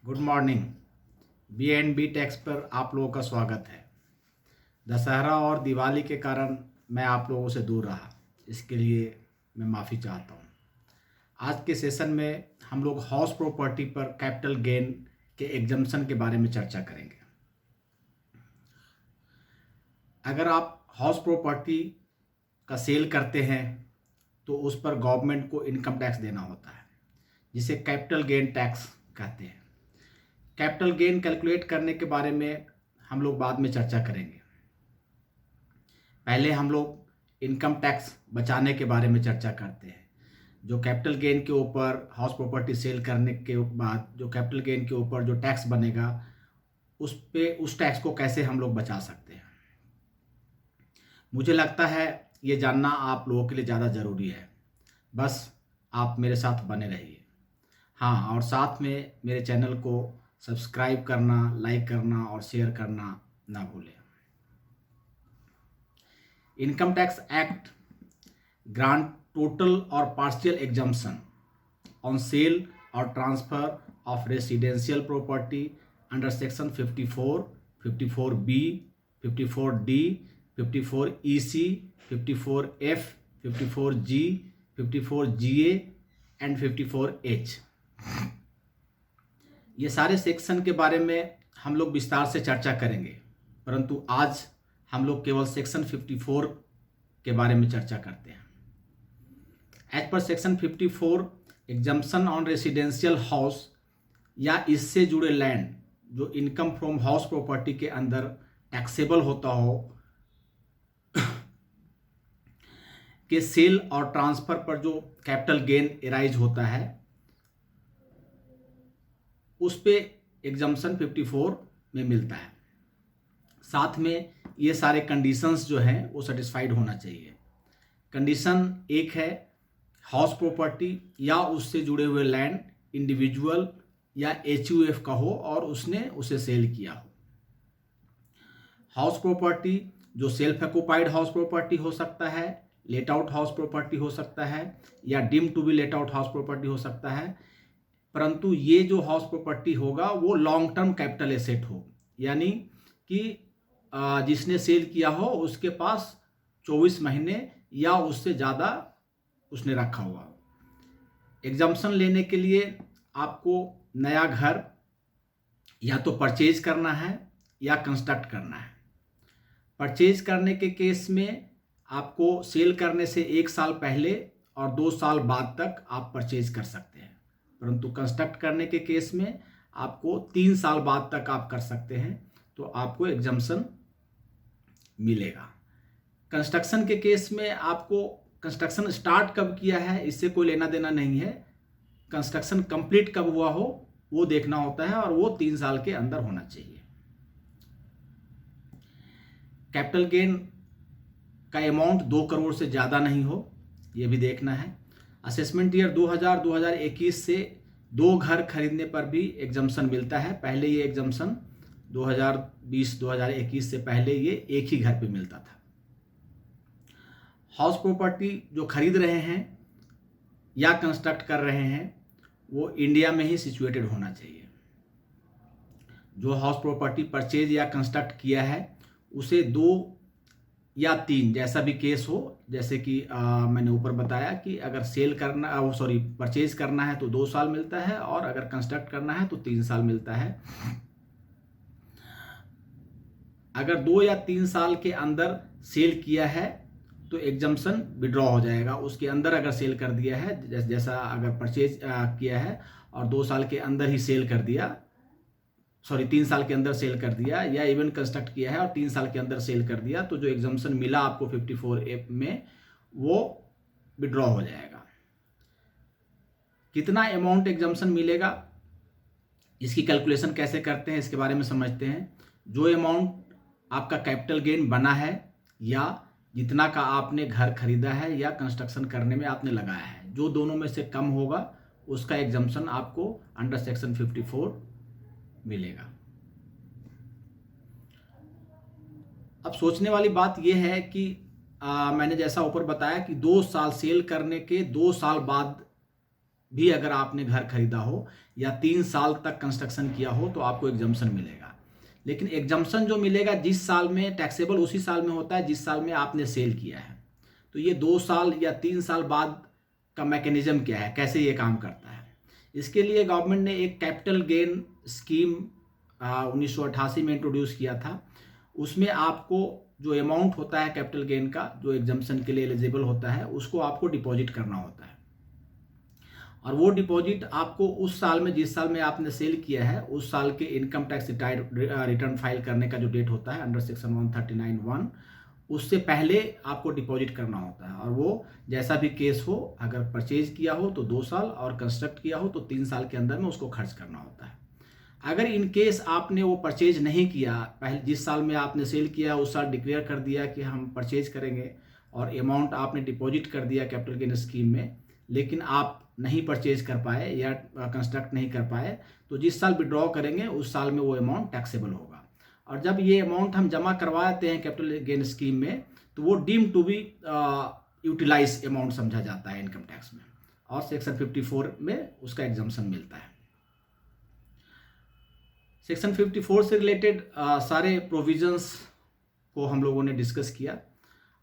Good morning. B tax पर आप लोगों का स्वागत है। दशहरा और दिवाली के कारण मैं आप लोगों से दूर रहा, इसके लिए मैं माफ़ी चाहता हूँ। आज के सेशन में हम लोग हाउस प्रॉपर्टी पर कैपिटल गेन के एग्जम्पशन के बारे में चर्चा करेंगे। अगर आप हाउस प्रॉपर्टी का सेल करते हैं तो उस पर गवर्नमेंट को इनकम टैक्स देना होता है, जिसे कैपिटल गेन टैक्स कहते हैं। कैपिटल गेन कैलकुलेट करने के बारे में हम लोग बाद में चर्चा करेंगे। पहले हम लोग इनकम टैक्स बचाने के बारे में चर्चा करते हैं। जो कैपिटल गेन के ऊपर हाउस प्रॉपर्टी सेल करने के बाद जो कैपिटल गेन के ऊपर जो टैक्स बनेगा उस टैक्स को कैसे हम लोग बचा सकते हैं। मुझे लगता है ये जानना आप लोगों के लिए ज़्यादा ज़रूरी है। बस आप मेरे साथ बने रहिए। हाँ, और साथ में मेरे चैनल को सब्सक्राइब करना, लाइक करना और शेयर करना ना भूलें। Income tax act grant total और पार्शियल एग्जम्पशन ऑन सेल और transfer of residential property under section 54, 54B, 54D, 54EC, 54F, 54G, 54GA and 54H। ये सारे सेक्शन के बारे में हम लोग विस्तार से चर्चा करेंगे, परंतु आज हम लोग केवल सेक्शन 54 के बारे में चर्चा करते हैं। As per section 54, exemption on residential house या इससे जुड़े लैंड जो इनकम फ्रॉम हाउस प्रॉपर्टी के अंदर टैक्सेबल होता हो के सेल और ट्रांसफर पर जो कैपिटल गेन एराइज होता है उस पे एग्जम्पशन 54 में मिलता है। साथ में ये सारे कंडीशंस जो हैं वो सेटिस्फाइड होना चाहिए। कंडीशन एक है, हाउस प्रॉपर्टी या उससे जुड़े हुए लैंड इंडिविजुअल या HUF का हो और उसने उसे सेल किया हो। हाउस प्रॉपर्टी जो सेल्फ ऑक्यूपाइड हाउस प्रॉपर्टी हो सकता है, लेट आउट हाउस प्रॉपर्टी हो सकता है या deem to be let out house property हो सकता है, परंतु ये जो हाउस प्रॉपर्टी होगा वो लॉन्ग टर्म कैपिटल एसेट हो, यानी कि जिसने सेल किया हो उसके पास 24 महीने या उससे ज़्यादा उसने रखा हुआ। एग्जम्पशन लेने के लिए आपको नया घर या तो परचेज करना है या कंस्ट्रक्ट करना है। परचेज करने के केस में आपको सेल करने से 1 साल पहले और 2 साल बाद तक आप परचेज कर सकते हैं, परंतु कंस्ट्रक्ट करने के केस में आपको 3 साल बाद तक आप कर सकते हैं, तो आपको एग्जम्पशन मिलेगा। कंस्ट्रक्शन के केस में आपको कंस्ट्रक्शन स्टार्ट कब किया है इससे कोई लेना देना नहीं है, कंस्ट्रक्शन कंप्लीट कब हुआ हो वो देखना होता है और वो 3 साल के अंदर होना चाहिए। कैपिटल गेन का अमाउंट 2 करोड़ से ज़्यादा नहीं हो, ये भी देखना है। असेसमेंट ईयर 2000-2021 से 2 घर खरीदने पर भी एग्जम्पशन मिलता है। पहले ये एग्जम्पशन 2020-2021 से पहले ये एक ही घर पे मिलता था। हाउस प्रॉपर्टी जो खरीद रहे हैं या कंस्ट्रक्ट कर रहे हैं वो इंडिया में ही सिचुएटेड होना चाहिए। जो हाउस प्रॉपर्टी परचेज या कंस्ट्रक्ट किया है उसे 2 या 3 जैसा भी केस हो, जैसे कि मैंने ऊपर बताया कि अगर परचेज करना है तो 2 साल मिलता है और अगर कंस्ट्रक्ट करना है तो 3 साल मिलता है। अगर 2 या 3 साल के अंदर सेल किया है तो एग्जम्पशन विड्रॉ हो जाएगा। उसके अंदर अगर सेल कर दिया है, जैसा अगर परचेज किया है और 2 साल के अंदर ही सेल कर दिया, 3 साल के अंदर सेल कर दिया या इवन कंस्ट्रक्ट किया है और 3 साल के अंदर सेल कर दिया, तो जो एग्जम्पशन मिला आपको 54A में वो विड्रॉ हो जाएगा। कितना अमाउंट एग्जम्पशन मिलेगा, इसकी कैलकुलेशन कैसे करते हैं इसके बारे में समझते हैं। जो अमाउंट आपका कैपिटल गेन बना है या जितना का आपने घर खरीदा है या कंस्ट्रक्शन करने में आपने लगाया है, जो दोनों में से कम होगा उसका एग्जम्पशन आपको अंडर सेक्शन 54 मिलेगा। अब सोचने वाली बात यह है कि मैंने जैसा ऊपर बताया कि 2 साल सेल करने के 2 साल बाद भी अगर आपने घर खरीदा हो या 3 साल तक कंस्ट्रक्शन किया हो तो आपको एग्जम्पशन मिलेगा। लेकिन एग्जम्पशन जो मिलेगा जिस साल में टैक्सेबल उसी साल में होता है जिस साल में आपने सेल किया है। तो ये 2 साल या 3 साल बाद का मैकेनिज्म क्या है, कैसे ये काम करता है। इसके लिए गवर्नमेंट ने एक कैपिटल गेन स्कीम 1988 में इंट्रोड्यूस किया था। उसमें आपको जो अमाउंट होता है कैपिटल गेन का, जो एग्जम्पशन के लिए एलिजिबल होता है, उसको आपको डिपॉजिट करना होता है और वो डिपॉजिट आपको उस साल में जिस साल में आपने सेल किया है उस साल के इनकम टैक्स रिटर्न फाइल करने का जो डेट होता है अंडर सेक्शन 139(1) उससे पहले आपको डिपॉजिट करना होता है। और वो जैसा भी केस हो, अगर परचेज किया हो तो 2 साल और कंस्ट्रक्ट किया हो तो 3 साल के अंदर में उसको खर्च करना होता है। अगर इन केस आपने वो परचेज नहीं किया, पहले जिस साल में आपने सेल किया उस साल डिक्लेयर कर दिया कि हम परचेज करेंगे और अमाउंट आपने डिपॉजिट कर दिया कैपिटल गेन स्कीम में, लेकिन आप नहीं परचेज कर पाए या कंस्ट्रक्ट नहीं कर पाए, तो जिस साल विड्रॉ करेंगे उस साल में वो अमाउंट टैक्सेबल होगा। और जब ये अमाउंट हम जमा करवाते हैं कैपिटल गेन स्कीम में तो वो deem to be utilise amount समझा जाता है इनकम टैक्स में और सेक्शन 54 में उसका एग्जम्पशन मिलता है। सेक्शन 54 से रिलेटेड सारे प्रोविजंस को हम लोगों ने डिस्कस किया।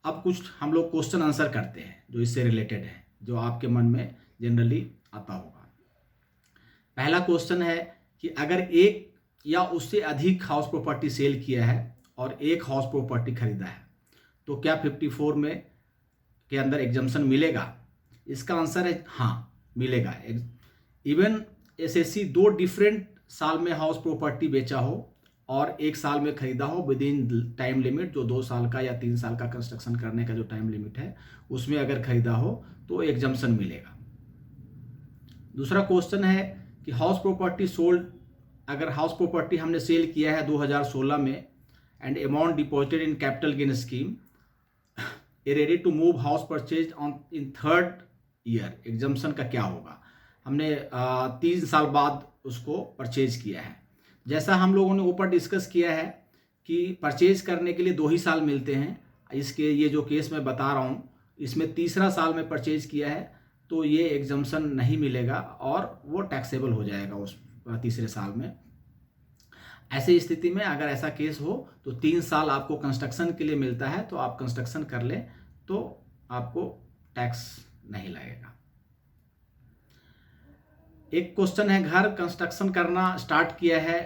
अब कुछ हम लोग क्वेश्चन आंसर करते हैं जो इससे रिलेटेड है, जो आपके मन में जनरली आता होगा। पहला क्वेश्चन है कि अगर एक या उससे अधिक हाउस प्रॉपर्टी सेल किया है और एक हाउस प्रॉपर्टी खरीदा है तो क्या 54 में के अंदर एग्जम्पशन मिलेगा? इसका आंसर है हाँ, मिलेगा। इवन एसएससी 2 डिफरेंट साल में हाउस प्रॉपर्टी बेचा हो और 1 साल में खरीदा हो विद इन टाइम लिमिट, जो 2 साल का या 3 साल का कंस्ट्रक्शन करने का जो टाइम लिमिट है उसमें अगर खरीदा हो तो एग्जम्पशन मिलेगा। दूसरा क्वेश्चन है कि हाउस प्रॉपर्टी सोल्ड, अगर हाउस प्रॉपर्टी हमने सेल किया है 2016 में and amount deposited in capital gain scheme a ready to move house purchase on in 3rd year, exemption का क्या होगा? हमने 3 साल बाद उसको परचेज किया है। जैसा हम लोगों ने ऊपर डिस्कस किया है कि परचेज करने के लिए 2 ही साल मिलते हैं। इसके ये जो केस मैं बता रहा हूँ इसमें तीसरा साल में परचेज किया है तो ये एग्जम्पशन नहीं मिलेगा और वो टैक्सेबल हो जाएगा उस तीसरे साल में। ऐसी स्थिति में अगर ऐसा केस हो तो 3 साल आपको कंस्ट्रक्शन के लिए मिलता है तो आप कंस्ट्रक्शन कर लें तो आपको टैक्स नहीं लगेगा। एक क्वेश्चन है, घर कंस्ट्रक्शन करना स्टार्ट किया है,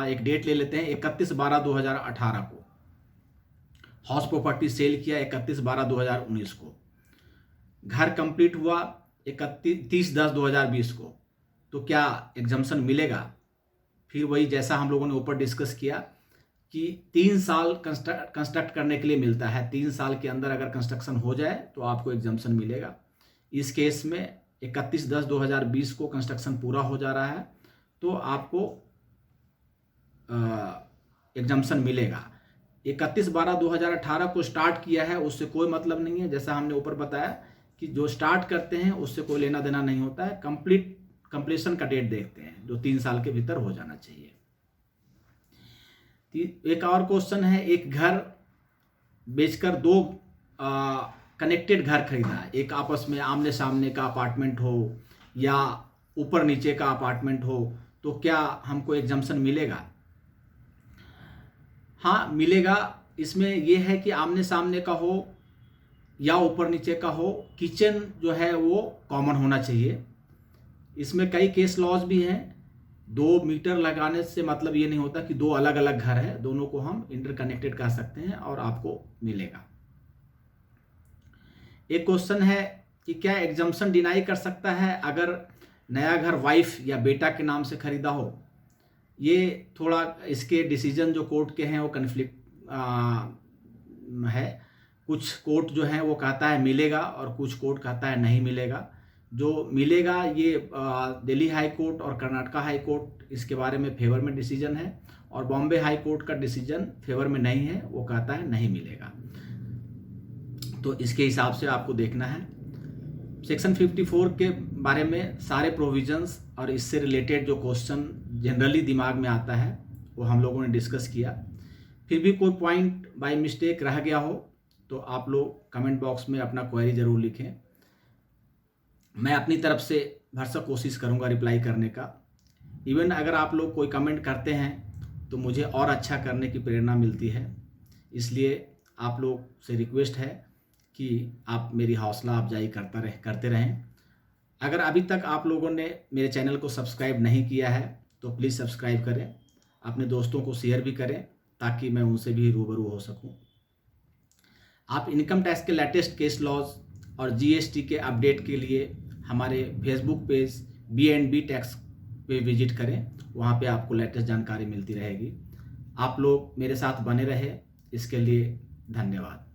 एक डेट ले लेते हैं 31/12/2018 को, हाउस प्रॉपर्टी सेल किया 31/12/2019 को, घर कंप्लीट हुआ 31/10/2020 को, तो क्या एग्जम्पशन मिलेगा? फिर वही जैसा हम लोगों ने ऊपर डिस्कस किया कि 3 साल कंस्ट्रक्ट करने के लिए मिलता है, 3 साल के अंदर अगर कंस्ट्रक्शन हो जाए तो आपको एग्जम्पशन मिलेगा। इस केस में 31/10/2020 को कंस्ट्रक्शन पूरा हो जा रहा है तो आपको एग्जम्पशन मिलेगा। 31/12/2018 को स्टार्ट किया है उससे कोई मतलब नहीं है, जैसा हमने ऊपर बताया कि जो स्टार्ट करते हैं उससे कोई लेना देना नहीं होता है, कंप्लीशन का डेट देखते हैं जो 3 साल के भीतर हो जाना चाहिए। एक और क्वेश्चन है, एक घर बेचकर 2 कनेक्टेड घर खरीदा है, एक आपस में आमने सामने का अपार्टमेंट हो या ऊपर नीचे का अपार्टमेंट हो, तो क्या हमको एग्जम्पशन मिलेगा? हाँ मिलेगा। इसमें यह है कि आमने सामने का हो या ऊपर नीचे का हो, किचन जो है वो कॉमन होना चाहिए। इसमें कई केस लॉज भी हैं, 2 मीटर लगाने से मतलब ये नहीं होता कि 2 अलग अलग घर है, दोनों को हम इंटरकनेक्टेड कह सकते हैं और आपको मिलेगा। एक क्वेश्चन है कि क्या एग्जम्पशन डिनाई कर सकता है अगर नया घर वाइफ या बेटा के नाम से खरीदा हो? ये थोड़ा इसके डिसीजन जो कोर्ट के हैं वो कन्फ्लिक्ट है। कुछ कोर्ट जो है वो कहता है मिलेगा और कुछ कोर्ट कहता है नहीं मिलेगा। जो मिलेगा ये दिल्ली हाई कोर्ट और कर्नाटका हाई कोर्ट इसके बारे में फेवर में डिसीजन है और बॉम्बे हाई कोर्ट का डिसीजन फेवर में नहीं है, वो कहता है नहीं मिलेगा। तो इसके हिसाब से आपको देखना है। सेक्शन 54 के बारे में सारे प्रोविजंस और इससे रिलेटेड जो क्वेश्चन जनरली दिमाग में आता है वो हम लोगों ने डिस्कस किया। फिर भी कोई पॉइंट बाय मिस्टेक रह गया हो तो आप लोग कमेंट बॉक्स में अपना क्वेरी ज़रूर लिखें। मैं अपनी तरफ से भरसक कोशिश करूँगा रिप्लाई करने का। इवन अगर आप लोग कोई कमेंट करते हैं तो मुझे और अच्छा करने की प्रेरणा मिलती है। इसलिए आप लोग से रिक्वेस्ट है कि आप मेरी हौसला अफजाई करते रहें। अगर अभी तक आप लोगों ने मेरे चैनल को सब्सक्राइब नहीं किया है तो प्लीज़ सब्सक्राइब करें, अपने दोस्तों को शेयर भी करें ताकि मैं उनसे भी रूबरू हो सकूं। आप इनकम टैक्स के लेटेस्ट केस लॉज और जीएसटी के अपडेट के लिए हमारे फेसबुक पेज BNB टैक्स पे विजिट करें, वहाँ पे आपको लेटेस्ट जानकारी मिलती रहेगी। आप लोग मेरे साथ बने रहे, इसके लिए धन्यवाद।